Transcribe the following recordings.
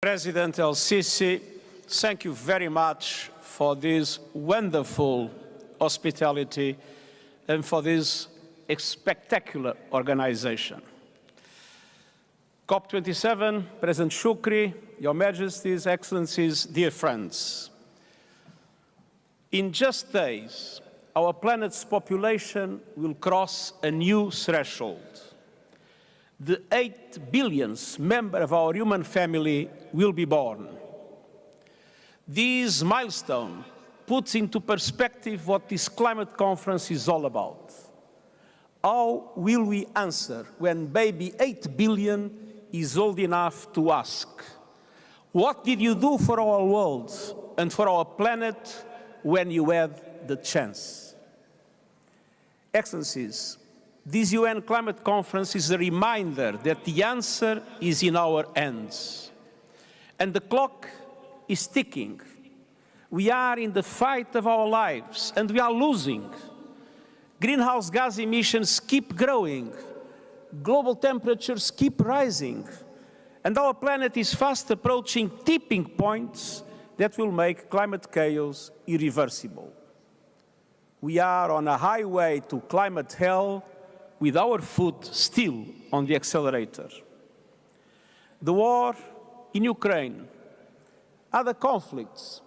President el-Sisi, thank you very much for this wonderful hospitality and for this spectacular organization. COP27, President Shukri, Your Majesties, Excellencies, dear friends. In just days, our planet's population will cross a new threshold. The 8 billionth member of our human family will be born. This milestone puts into perspective what this climate conference is all about. How will we answer when baby 8 billion is old enough to ask, what did you do for our world and for our planet when you had the chance? Excellencies, this UN climate conference is a reminder that the answer is in our hands. And the clock is ticking. We are in the fight of our lives, and we are losing. Greenhouse gas emissions keep growing. Global temperatures keep rising. And our planet is fast approaching tipping points that will make climate chaos irreversible. We are on a highway to climate hell, with our foot still on the accelerator. The war in Ukraine, other conflicts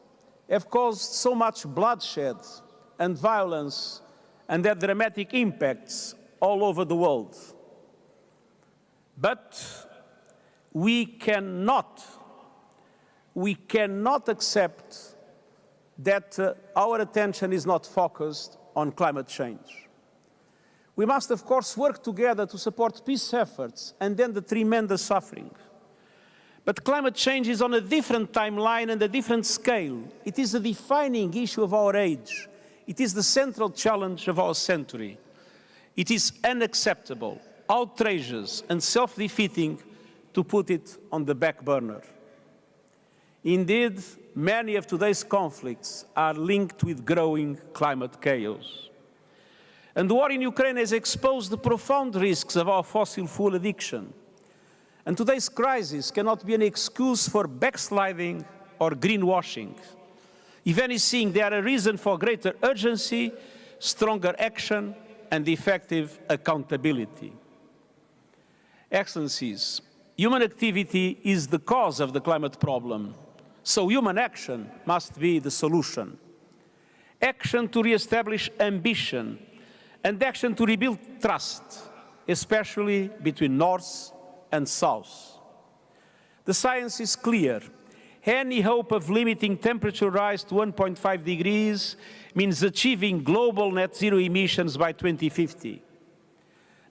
have caused so much bloodshed and violence and their dramatic impacts all over the world. But we cannot accept that our attention is not focused on climate change. We must, of course, work together to support peace efforts and end the tremendous suffering. But climate change is on a different timeline and a different scale. It is a defining issue of our age. It is the central challenge of our century. It is unacceptable, outrageous, and self-defeating to put it on the back burner. Indeed, many of today's conflicts are linked with growing climate chaos. And the war in Ukraine has exposed the profound risks of our fossil fuel addiction. And today's crisis cannot be an excuse for backsliding or greenwashing. If anything, they are a reason for greater urgency, stronger action, and effective accountability. Excellencies, human activity is the cause of the climate problem, so human action must be the solution. Action to re-establish ambition, and action to rebuild trust, especially between North and South. The science is clear. Any hope of limiting temperature rise to 1.5 degrees means achieving global net zero emissions by 2050.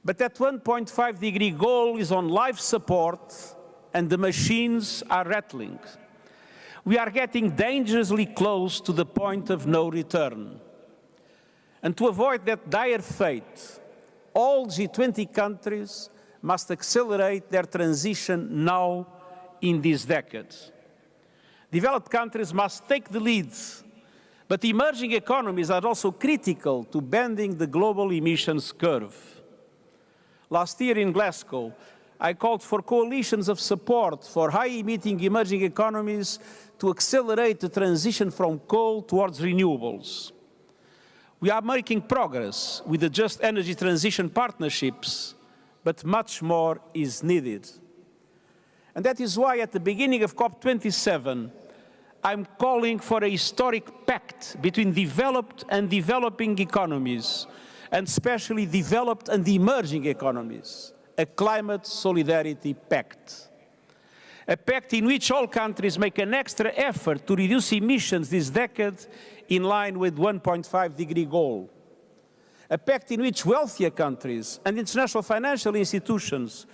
But that 1.5 degree goal is on life support, and the machines are rattling. We are getting dangerously close to the point of no return. And to avoid that dire fate, all G20 countries must accelerate their transition now in this decade. Developed countries must take the lead, but emerging economies are also critical to bending the global emissions curve. Last year in Glasgow, I called for coalitions of support for high-emitting emerging economies to accelerate the transition from coal towards renewables. We are making progress with the Just Energy Transition partnerships, but much more is needed. And that is why at the beginning of COP27, I'm calling for a historic pact between developed and developing economies, and especially developed and emerging economies, a climate solidarity pact. A pact in which all countries make an extra effort to reduce emissions this decade in line with 1.5 degree goal. A pact in which wealthier countries and international financial institutions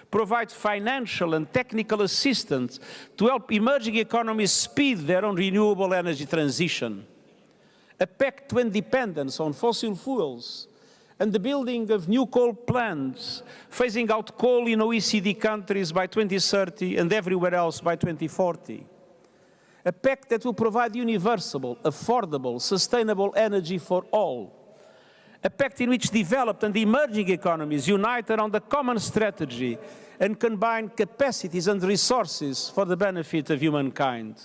provide financial and technical assistance to help emerging economies speed their own renewable energy transition. A pact to independence on fossil fuels and the building of new coal plants, phasing out coal in OECD countries by 2030 and everywhere else by 2040. A pact that will provide universal, affordable, sustainable energy for all. A pact in which developed and emerging economies unite around a common strategy and combine capacities and resources for the benefit of humankind.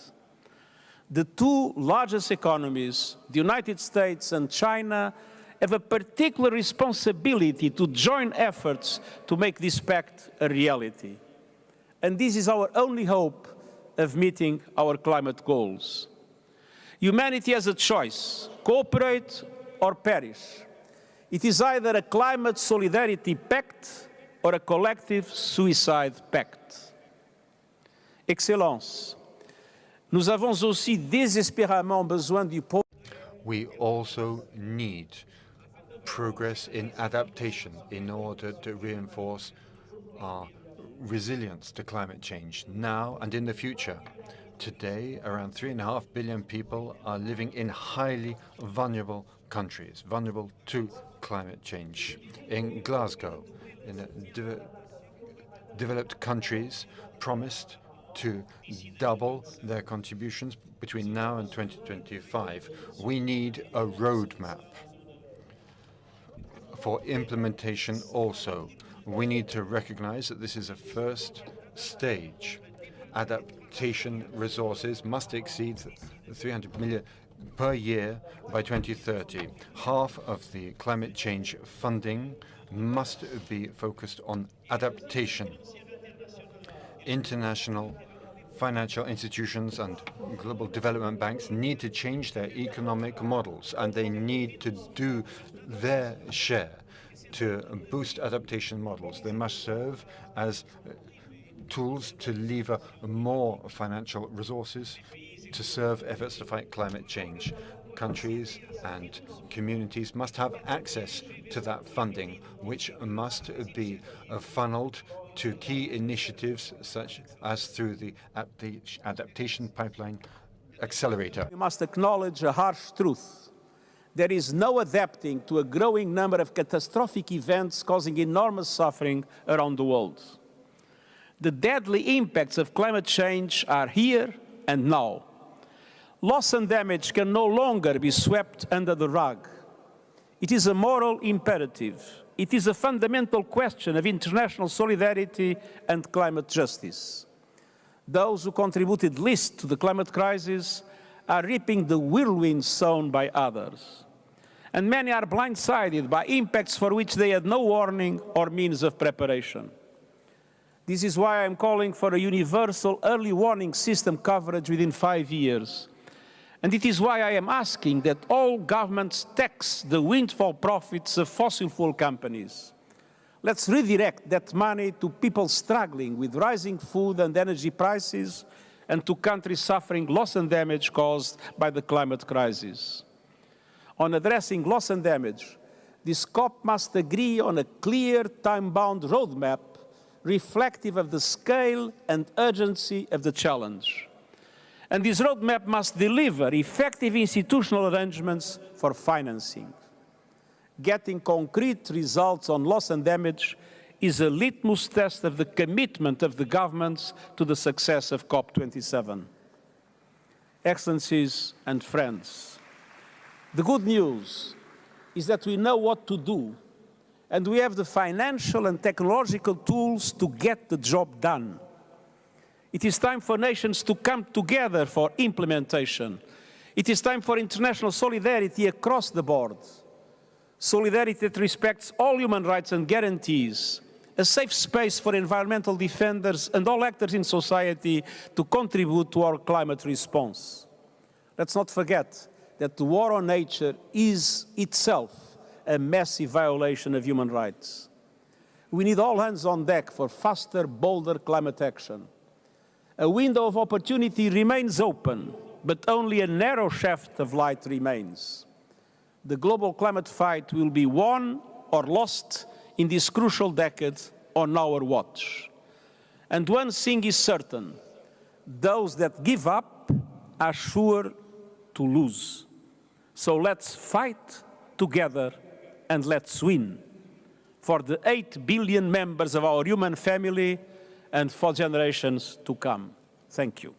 The two largest economies, the United States and China, have a particular responsibility to join efforts to make this pact a reality. And this is our only hope of meeting our climate goals. Humanity has a choice: cooperate or perish. It is either a climate solidarity pact or a collective suicide pact. Excellences, nous avons aussi désespérément besoin du pôle. We also need progress in adaptation in order to reinforce our resilience to climate change now and in the future. Today, around 3.5 billion people are living in highly vulnerable countries, vulnerable to climate change. In Glasgow, in the developed countries, promised to double their contributions between now and 2025. We need a roadmap for implementation also. We need to recognize that this is a first stage. Adaptation resources must exceed 300 million per year by 2030. Half of the climate change funding must be focused on adaptation. International financial institutions and global development banks need to change their economic models, and they need to do their share to boost adaptation models. They must serve as tools to lever more financial resources to serve efforts to fight climate change. Countries and communities must have access to that funding, which must be funneled to key initiatives such as through the Adaptation Pipeline Accelerator. We must acknowledge a harsh truth. There is no adapting to a growing number of catastrophic events causing enormous suffering around the world. The deadly impacts of climate change are here and now. Loss and damage can no longer be swept under the rug. It is a moral imperative. It is a fundamental question of international solidarity and climate justice. Those who contributed least to the climate crisis are reaping the whirlwind sown by others. And many are blindsided by impacts for which they had no warning or means of preparation. This is why I am calling for a universal early warning system coverage within 5 years. And it is why I am asking that all governments tax the windfall profits of fossil fuel companies. Let's redirect that money to people struggling with rising food and energy prices and to countries suffering loss and damage caused by the climate crisis. On addressing loss and damage, this COP must agree on a clear, time-bound roadmap reflective of the scale and urgency of the challenge. And this roadmap must deliver effective institutional arrangements for financing. Getting concrete results on loss and damage is a litmus test of the commitment of the governments to the success of COP27. Excellencies and friends, the good news is that we know what to do, and we have the financial and technological tools to get the job done. It is time for nations to come together for implementation. It is time for international solidarity across the board. Solidarity that respects all human rights and guarantees a safe space for environmental defenders and all actors in society to contribute to our climate response. Let's not forget that the war on nature is itself a massive violation of human rights. We need all hands on deck for faster, bolder climate action. A window of opportunity remains open, but only a narrow shaft of light remains. The global climate fight will be won or lost in this crucial decade on our watch. And one thing is certain: those that give up are sure to lose. So let's fight together and let's win for the 8 billion members of our human family and for generations to come. Thank you.